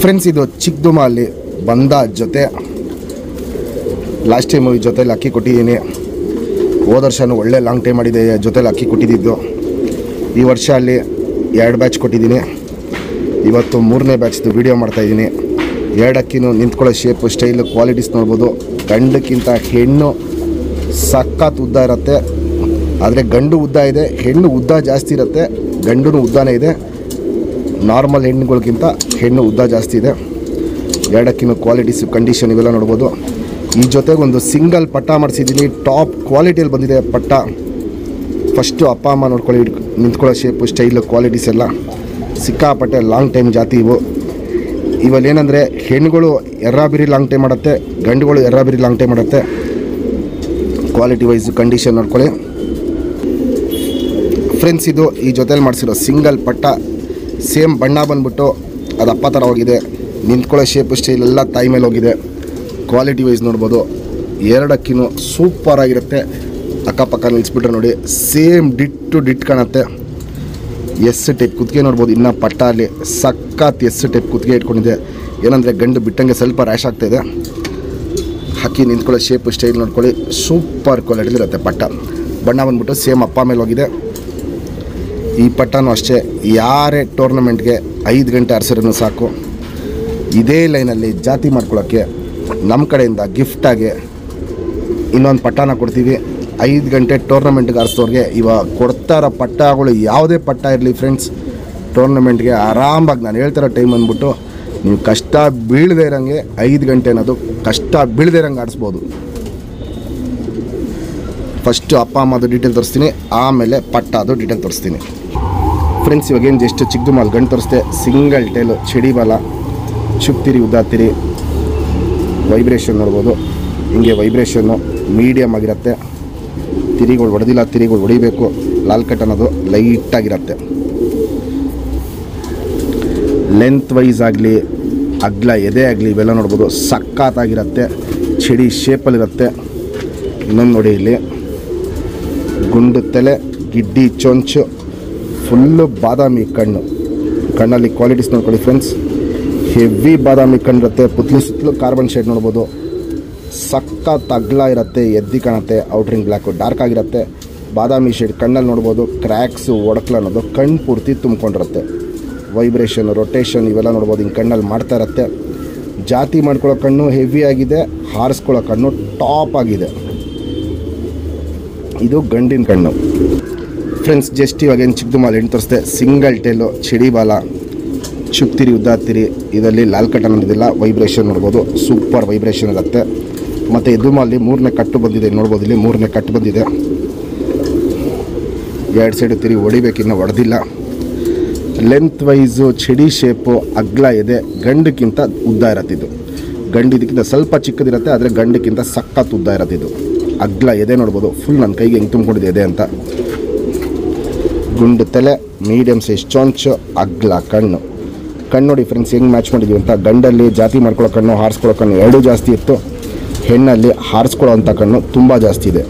Friends, ಇದು ಚಿಕ್ಕದುಮಲ್ಲಿ ಬಂದ ಜೊತೆ ಲಾಸ್ಟ್ ಟೈಮ್ ಈ ಜೊತೆಲಿ ಅಕ್ಕಿ ಕೊಟ್ಟಿದ್ದೀನಿ. ಹೋದ ವರ್ಷವೂ ಒಳ್ಳೆ ಲಾಂಗ್ ಟೈಮ್ ಮಾಡಿದೆ, ಜೊತೆಲಿ ಅಕ್ಕಿ ಕೊಟ್ಟಿದ್ದು. ಈ ವರ್ಷ ಅಲ್ಲಿ 2 ಬ್ಯಾಚ್ ಕೊಟ್ಟಿದ್ದೀನಿ. ಇವತ್ತು 3ನೇ ಬ್ಯಾಚ್ದು ವೀಡಿಯೋ ಮಾಡ್ತಾಯಿದ್ದೀನಿ. 2 ಅಕ್ಕಿನೂ ನಿಂತ್ಕೊಳ್ಳೋ ಶೇಪು, ಸ್ಟೈಲು, ಕ್ವಾಲಿಟೀಸ್ ನೋಡ್ಬೋದು. ಗಂಡಕ್ಕಿಂತ ಹೆಣ್ಣು ಸಖತ್ ಉದ್ದ ಇರುತ್ತೆ, ಆದರೆ ಗಂಡು ಉದ್ದ ಇದೆ, ಹೆಣ್ಣು ಉದ್ದ ಜಾಸ್ತಿ ಇರುತ್ತೆ. ಗಂಡು ಉದ್ದನೇ ಇದೆ, ನಾರ್ಮಲ್ ಹೆಣ್ಣುಗಳಿಗಿಂತ ಹೆಣ್ಣು ಉದ್ದ ಜಾಸ್ತಿ ಇದೆ. 2 ಅಕ್ಕಿನೂ ಕ್ವಾಲಿಟೀಸು, ಕಂಡೀಷನ್ ಇವೆಲ್ಲ ನೋಡ್ಬೋದು. ಈ ಜೊತೆಗೆ ಒಂದು ಸಿಂಗಲ್ ಪಟ್ಟ ಮಾಡಿಸಿದ್ದೀನಿ, ಟಾಪ್ ಕ್ವಾಲಿಟಿಯಲ್ಲಿ ಬಂದಿದೆ ಪಟ್ಟ. ಫಸ್ಟು ಅಪ್ಪ ಅಮ್ಮ ನೋಡ್ಕೊಳ್ಳಿ, ನಿಂತ್ಕೊಳ್ಳೋ ಶೇಪು, ಸ್ಟೈಲು, ಕ್ವಾಲಿಟೀಸ್ ಎಲ್ಲ ಸಿಕ್ಕಾಪಟ್ಟೆ ಲಾಂಗ್ ಟೈಮ್ ಜಾತಿ ಇವು. ಇವಲ್ಲೇನೆಂದರೆ ಹೆಣ್ಣುಗಳು ಎರ್ರಾಬಿರಿ ಲಾಂಗ್ ಟೈಮ್ ಮಾಡುತ್ತೆ, ಗಂಡುಗಳು ಎರ್ರಾಬಿರಿ ಲಾಂಗ್ ಟೈಮ್ ಮಾಡುತ್ತೆ. ಕ್ವಾಲಿಟಿ ವೈಸು ಕಂಡೀಷನ್ ನೋಡ್ಕೊಳ್ಳಿ ಫ್ರೆಂಡ್ಸ್. ಇದು ಈ ಜೊತೆಲಿ ಮಾಡಿಸಿರೋ ಸಿಂಗಲ್ ಪಟ್ಟ, ಸೇಮ್ ಬಣ್ಣ ಬಂದ್ಬಿಟ್ಟು ಅದು ಅಪ್ಪ ಥರ ಹೋಗಿದೆ. ನಿಂತ್ಕೊಳ್ಳೋ ಶೇಪು, ಸ್ಟೈಲ್ ಎಲ್ಲ ತಾಯಿ ಮೇಲೆ ಹೋಗಿದೆ. ಕ್ವಾಲಿಟಿ ವೈಸ್ ನೋಡ್ಬೋದು. 2 ಅಕ್ಕಿನೂ ಸೂಪರಾಗಿರುತ್ತೆ. ಅಕ್ಕಪಕ್ಕ ನಿಲ್ಲಿಸ್ಬಿಟ್ರೆ ನೋಡಿ, ಸೇಮ್ ಡಿಟ್ ಕಾಣುತ್ತೆ. ಎಸ್ ಟೈಪ್ ಕುತ್ತಿಗೆ ನೋಡ್ಬೋದು. ಇನ್ನು ಪಟ್ಟ ಅಲ್ಲಿ ಸಖತ್ ಎಸ್ ಟೈಪ್ ಕುತ್ತಿಗೆ ಇಟ್ಕೊಂಡಿದೆ. ಏನಂದರೆ ಗಂಡು ಬಿಟ್ಟಂಗೆ ಸ್ವಲ್ಪ ರ್ಯಾಶ್ ಆಗ್ತಾಯಿದೆ. ಅಕ್ಕಿ ನಿಂತ್ಕೊಳ್ಳೋ ಶೇಪು, ಸ್ಟೈಲ್ ನೋಡ್ಕೊಳ್ಳಿ, ಸೂಪರ್ ಕ್ವಾಲಿಟಿಲಿರುತ್ತೆ ಪಟ್ಟ. ಬಣ್ಣ ಬಂದ್ಬಿಟ್ಟು ಸೇಮ್ ಅಪ್ಪ ಮೇಲೆ ಹೋಗಿದೆ. ಈ ಪಟ್ಟನೂ ಅಷ್ಟೇ, ಯಾರೇ ಟೂರ್ನಮೆಂಟ್ಗೆ 5 ಗಂಟೆ ಆರಿಸಿದ್ರೂ ಸಾಕು. ಇದೇ ಲೈನಲ್ಲಿ ಜಾತಿ ಮಾಡ್ಕೊಳ್ಳೋಕ್ಕೆ ನಮ್ಮ ಕಡೆಯಿಂದ ಗಿಫ್ಟಾಗಿ ಇನ್ನೊಂದು ಪಟ್ಟನ ಕೊಡ್ತೀವಿ. 5 ಗಂಟೆ ಟೂರ್ನಮೆಂಟ್ಗೆ ಆರಿಸೋರಿಗೆ ಇವಾಗ ಕೊಡ್ತಾರೋ ಪಟ್ಟಗಳು ಯಾವುದೇ ಪಟ್ಟ ಇರಲಿ ಫ್ರೆಂಡ್ಸ್, ಟೂರ್ನಮೆಂಟ್ಗೆ ಆರಾಮಾಗಿ ನಾನು ಹೇಳ್ತಿರೋ ಟೈಮ್ ಅಂದ್ಬಿಟ್ಟು ನೀವು ಕಷ್ಟ ಬೀಳದೇ ಇರೋಂಗೆ 5 ಗಂಟೆ ಅನ್ನೋದು ಕಷ್ಟ ಬೀಳದೇ ಇರೋಂಗೆ ಆಡಿಸ್ಬೋದು. ಫಸ್ಟು ಅಪ್ಪ ಅಮ್ಮದು ಡೀಟೇಲ್ ತೋರಿಸ್ತೀನಿ, ಆಮೇಲೆ ಪಟ್ಟದು ಡೀಟೇಲ್ ತೋರಿಸ್ತೀನಿ ಫ್ರೆಂಡ್ಸ್. ಇವಾಗೇನು ಜಸ್ಟ್ ಚಿಕ್ಕದುಮಲ್ಲಿ ಗಂಡು ತೋರಿಸ್ದೆ. ಸಿಂಗಲ್ ಟೇಲು, ಚಡಿ ಬಾಲ, ಚುಪ್ತಿರಿ, ಉದ್ದಾತಿರಿ, ವೈಬ್ರೇಷನ್ ನೋಡ್ಬೋದು. ಹಿಂಗೆ ವೈಬ್ರೇಷನ್ನು ಮೀಡಿಯಮ್ ಆಗಿರುತ್ತೆ. ತಿರಿಗಳು ಹೊಡೆದಿಲ್ಲ, ತಿರಿಗಳು ಹೊಡಿಬೇಕು. ಲಾಲ್ ಕಟ್ ಅನ್ನೋದು ಲೈಟಾಗಿರುತ್ತೆ. ಲೆಂತ್ ವೈಸ್ ಆಗಲಿ, ಅಗ್ಲ ಎದೆ ಆಗಲಿ, ಇವೆಲ್ಲ ನೋಡ್ಬೋದು ಸಖತ್ತಾಗಿರುತ್ತೆ. ಚಡಿ ಶೇಪಲ್ಲಿರುತ್ತೆ. ಇನ್ನೊಂದು ನೋಡಿ, ಇಲ್ಲಿ ಗುಂಡು ತಲೆ, ಗಿಡ್ಡಿ ಚೊಂಚು, ಫುಲ್ಲು ಬಾದಾಮಿ ಕಣ್ಣು. ಕಣ್ಣಲ್ಲಿ ಕ್ವಾಲಿಟೀಸ್ ನೋಡ್ಕೊಳ್ಳಿ ಫ್ರೆಂಡ್ಸ್, ಹೆವಿ ಬಾದಾಮಿ ಕಣ್ಣಿರುತ್ತೆ. ಪುತ್ಲಿ ಸುತ್ತಲೂ ಕಾರ್ಬನ್ ಶೇಡ್ ನೋಡ್ಬೋದು. ಸಖತ್ ಅಗ್ಲ ಇರುತ್ತೆ, ಎದ್ದಿ ಕಾಣುತ್ತೆ. ಔಟ್ರಿಂಗ್ ಬ್ಲ್ಯಾಕು ಡಾರ್ಕ್ ಆಗಿರುತ್ತೆ. ಬಾದಾಮಿ ಶೇಡ್ ಕಣ್ಣಲ್ಲಿ ನೋಡ್ಬೋದು. ಕ್ರ್ಯಾಕ್ಸು, ಒಡಕ್ಲ ಅನ್ನೋದು ಕಣ್ಣು ಪೂರ್ತಿ ತುಂಬ್ಕೊಂಡಿರುತ್ತೆ. ವೈಬ್ರೇಷನ್, ರೊಟೇಷನ್ ಇವೆಲ್ಲ ನೋಡ್ಬೋದು. ಹಿಂಗೆ ಕಣ್ಣಲ್ಲಿ ಮಾಡ್ತಾ ಇರುತ್ತೆ. ಜಾತಿ ಮಾಡ್ಕೊಳ್ಳೋ ಕಣ್ಣು ಹೆವಿ ಆಗಿದೆ, ಹಾರಿಸ್ಕೊಳ್ಳೋ ಕಣ್ಣು ಟಾಪ್ ಆಗಿದೆ. ಇದು ಗಂಡಿನ ಕಣ್ಣು ಫ್ರೆಂಡ್ಸ್. ಜಸ್ಟ್ ಇವಾಗೇನು ಚಿಕ್ಕದುಮಲ್ಲಿ ಹೆಣ್ಣು ತೋರಿಸ್ದೆ. ಸಿಂಗಲ್ ಟೇಲು, ಚಡಿ ಬಾಲ, ಚುಪ್ತಿರಿ, ಉದ್ದಾತಿರಿ, ಇದರಲ್ಲಿ ಲಾಲ್ ಕಟ್ ಅನ್ನೋದಿಲ್ಲ. ವೈಬ್ರೇಷನ್ ನೋಡ್ಬೋದು, ಸೂಪರ್ ವೈಬ್ರೇಷನ್ ಇರುತ್ತೆ. ಮತ್ತು ದುಮಲ್ಲಿ 3ನೇ ಕಟ್ಟು ಬಂದಿದೆ ನೋಡ್ಬೋದು. ಇಲ್ಲಿ 3ನೇ ಕಟ್ಟು ಬಂದಿದೆ. 2 ಸೈಡು ತಿರಿ ಹೊಡಿಬೇಕಿನ್ನು ಹೊಡೆದಿಲ್ಲ. ಲೆಂತ್ ವೈಸು, ಚಡಿ ಶೇಪು, ಅಗ್ಲ ಇದೆ. ಗಂಡಕ್ಕಿಂತ ಉದ್ದ ಇರುತ್ತೆ ಇದು. ಗಂಡು ಇದಕ್ಕಿಂತ ಸ್ವಲ್ಪ ಚಿಕ್ಕದಿರುತ್ತೆ, ಆದರೆ ಗಂಡಕ್ಕಿಂತ ಸಖತ್ ಉದ್ದ ಇರುತ್ತೆ ಇದು. ಅಗ್ಲ ಎದೆ ನೋಡ್ಬೋದು. ಫುಲ್ ನನ್ನ ಕೈಗೆ ಹೆಂಗೆ ತುಂಬಿಕೊಂಡಿದೆ ಎದೆ ಅಂತ. ಗುಂಡು ತಲೆ, ಮೀಡಿಯಮ್ ಸೈಜ್ ಚೊಂಚು, ಅಗ್ಲ ಕಣ್ಣು. ಕಣ್ಣು ನೋಡಿ ಫ್ರೆಂಡ್ಸ್ ಹೆಂಗೆ ಮ್ಯಾಚ್ ಮಾಡಿದ್ವಿ ಅಂತ. ಗಂಡಲ್ಲಿ ಜಾತಿ ಮಾಡ್ಕೊಳ್ಳೋ ಕಣ್ಣು, ಹಾರಿಸ್ಕೊಳ್ಳೋ ಕಣ್ಣು ಎರಡೂ ಜಾಸ್ತಿ ಇತ್ತು. ಹೆಣ್ಣಲ್ಲಿ ಹಾರಿಸ್ಕೊಳ್ಳೋ ಅಂಥ ಕಣ್ಣು ತುಂಬ ಜಾಸ್ತಿ ಇದೆ.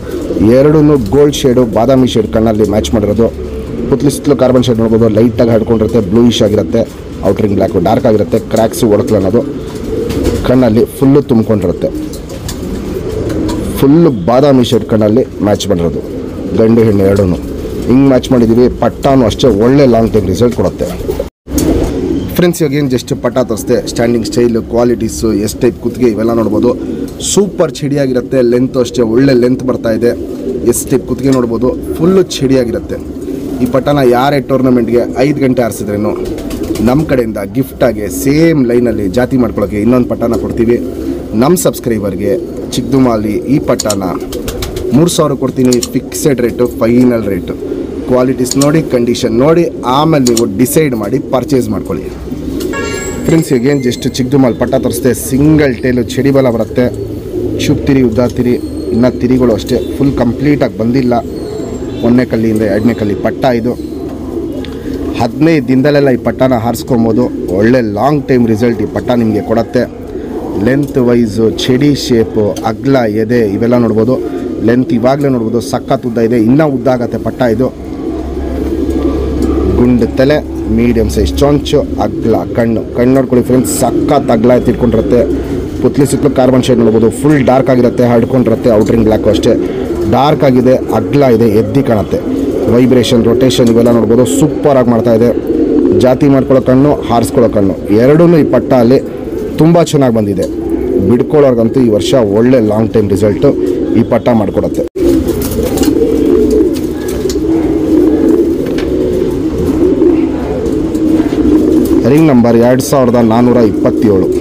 ಎರಡೂ ಗೋಲ್ಡ್ ಶೇಡು, ಬಾದಾಮಿ ಶೇಡ್ ಕಣ್ಣಲ್ಲಿ ಮ್ಯಾಚ್ ಮಾಡಿರೋದು. ಪುತ್ಲಿ ಸುತ್ತಲೂ ಕಾರ್ಬನ್ ಶೇಡ್ ನೋಡ್ಬೋದು. ಲೈಟಾಗಿ ಹಡ್ಕೊಂಡಿರುತ್ತೆ, ಬ್ಲೂಯಿಶ್ ಆಗಿರುತ್ತೆ. ಔಟ್ರಿಂಗ್ ಬ್ಲ್ಯಾಕು ಡಾರ್ಕ್ ಆಗಿರುತ್ತೆ. ಕ್ರ್ಯಾಕ್ಸು, ಒಡಕ್ಲ ಅನ್ನೋದು ಕಣ್ಣಲ್ಲಿ ಫುಲ್ಲು ತುಂಬ್ಕೊಂಡಿರುತ್ತೆ. ಫುಲ್ಲು ಬಾದಾಮಿ ಶೇಡ್ ಕಣ್ಣಲ್ಲಿ ಮ್ಯಾಚ್ ಮಾಡಿರೋದು. ಗಂಡು ಹೆಣ್ಣು ಎರಡೂ ಹಿಂಗೆ ಮ್ಯಾಚ್ ಮಾಡಿದ್ದೀವಿ. ಪಟ್ಟಾನು ಅಷ್ಟೇ ಒಳ್ಳೆ ಲಾಂಗ್ ಟೈಮ್ ರಿಸಲ್ಟ್ ಕೊಡುತ್ತೆ ಫ್ರೆಂಡ್ಸ್. ಇವಾಗ ಏನು ಜಸ್ಟ್ ಪಟ್ಟ ತೋರಿಸ್ದೆ. Standing style, qualities, S type ಕುತ್ತಿಗೆ ಇವೆಲ್ಲ ನೋಡ್ಬೋದು. ಸೂಪರ್ ಚಡಿಯಾಗಿರುತ್ತೆ. ಲೆಂತು ಅಷ್ಟೇ ಒಳ್ಳೆ ಲೆಂತ್ ಬರ್ತಾ ಇದೆ. ಎಸ್ ಟೈಪ್ ಕುತ್ತಿಗೆ ನೋಡ್ಬೋದು, ಫುಲ್ಲು ಚಡಿಯಾಗಿರುತ್ತೆ. ಈ ಪಟ್ಟನ ಯಾರೇ ಟೂರ್ನಮೆಂಟ್ಗೆ 5 ಗಂಟೆ ಆರಿಸಿದ್ರೇನು ನಮ್ಮ ಕಡೆಯಿಂದ ಗಿಫ್ಟಾಗಿ ಸೇಮ್ ಲೈನಲ್ಲಿ ಜಾತಿ ಮಾಡ್ಕೊಳ್ಳೋಕ್ಕೆ ಇನ್ನೊಂದು ಪಟ್ಟನ ಕೊಡ್ತೀವಿ. ನಮ್ಮ ಸಬ್ಸ್ಕ್ರೈಬರ್ಗೆ ಚಿಕ್ಕದುಮಲ್ಲಿ ಈ ಪಟ್ಟನ 3000 ಕೊಡ್ತೀನಿ. Fixed rate, final rate. Qualities ನೋಡಿ, ಕಂಡೀಷನ್ ನೋಡಿ, ಆಮೇಲೆ ನೀವು ಡಿಸೈಡ್ ಮಾಡಿ ಪರ್ಚೇಸ್ ಮಾಡ್ಕೊಳ್ಳಿ ಫ್ರೆಂಡ್ಸ್. ಈಗೇನು ಜಸ್ಟ್ ಚಿಕ್ಕದುಮಲ್ಲಿ ಪಟ್ಟ ತೋರಿಸ್ದೆ. ಸಿಂಗಲ್ ಟೇಲು, ಚಡಿ ಬಲ ಬರುತ್ತೆ. ಚುಪ್ತಿರಿ, ಉದ್ದಾತಿರಿ, ಇನ್ನು ತಿರಿಗಳು ಅಷ್ಟೇ ಫುಲ್ ಕಂಪ್ಲೀಟಾಗಿ ಬಂದಿಲ್ಲ. 1ನೇ ಕಲ್ಲಿಂದ 2ನೇ ಕಲ್ಲಿ ಪಟ್ಟ ಇದು. 15 ದಿನದಲ್ಲೆಲ್ಲ ಈ ಪಟ್ಟನ ಹಾರಿಸ್ಕೊಬೋದು. ಒಳ್ಳೆ ಲಾಂಗ್ ಟೈಮ್ ರಿಸಲ್ಟ್ ಈ ಪಟ್ಟ ನಿಮಗೆ ಕೊಡುತ್ತೆ. ಲೆಂತ್ ವೈಸು, ಚಡಿ ಶೇಪು, ಅಗ್ಲ ಎದೆ ಇವೆಲ್ಲ ನೋಡ್ಬೋದು. ಲೆಂತ್ ಇವಾಗಲೇ ನೋಡ್ಬೋದು ಸಖತ್ ಉದ್ದ ಇದೆ. ಇನ್ನೂ ಉದ್ದ ಆಗುತ್ತೆ ಪಟ್ಟ ಇದು. ಗುಂಡು ತಲೆ, ಮೀಡಿಯಮ್ ಸೈಜ್ ಚೊಂಚು ಅಗ್ಲ ಕಣ್ಣು ನೋಡ್ಕೊಳ್ಳಿ ಫ್ರೆಂಡ್ಸ್, ಸಖತ್ ಅಗ್ಲ ತಿಳ್ಕೊಂಡಿರುತ್ತೆ. ಪುತ್ಲಿ ಸುತ್ತಲೂ ಕಾರ್ಬನ್ ಶೇಡ್ ನೋಡ್ಬೋದು. ಫುಲ್ ಡಾರ್ಕ್ ಆಗಿರುತ್ತೆ, ಹರ್ಡ್ಕೊಂಡಿರುತ್ತೆ. ಔಟ್ರಿಂಗ್ ಬ್ಲ್ಯಾಕು ಅಷ್ಟೇ ಡಾರ್ಕ್ ಆಗಿದೆ, ಅಗ್ಲ ಇದೆ, ಎದ್ದಿ ಕಾಣುತ್ತೆ. ವೈಬ್ರೇಷನ್, ರೊಟೇಷನ್ ಇವೆಲ್ಲ ನೋಡ್ಬೋದು. ಸೂಪರಾಗಿ ಮಾಡ್ತಾ ಇದೆ. ಜಾತಿ ಮಾಡ್ಕೊಳ್ಳೋ ಕಣ್ಣು, ಹಾರಿಸ್ಕೊಳ್ಳೋ ಕಣ್ಣು ಎರಡೂ ಈ ಪಟ್ಟ ಅಲ್ಲಿ ತುಂಬ ಚೆನ್ನಾಗಿ ಬಂದಿದೆ. ಬಿಡ್ಕೊಳ್ಳೋರ್ಗಂತೂ ಈ ವರ್ಷ ಒಳ್ಳೆ ಲಾಂಗ್ ಟೈಮ್ ರಿಸಲ್ಟು ಈ ಪಟ್ಟ ಮಾಡಿಕೊಡುತ್ತೆ. Ring number 2427.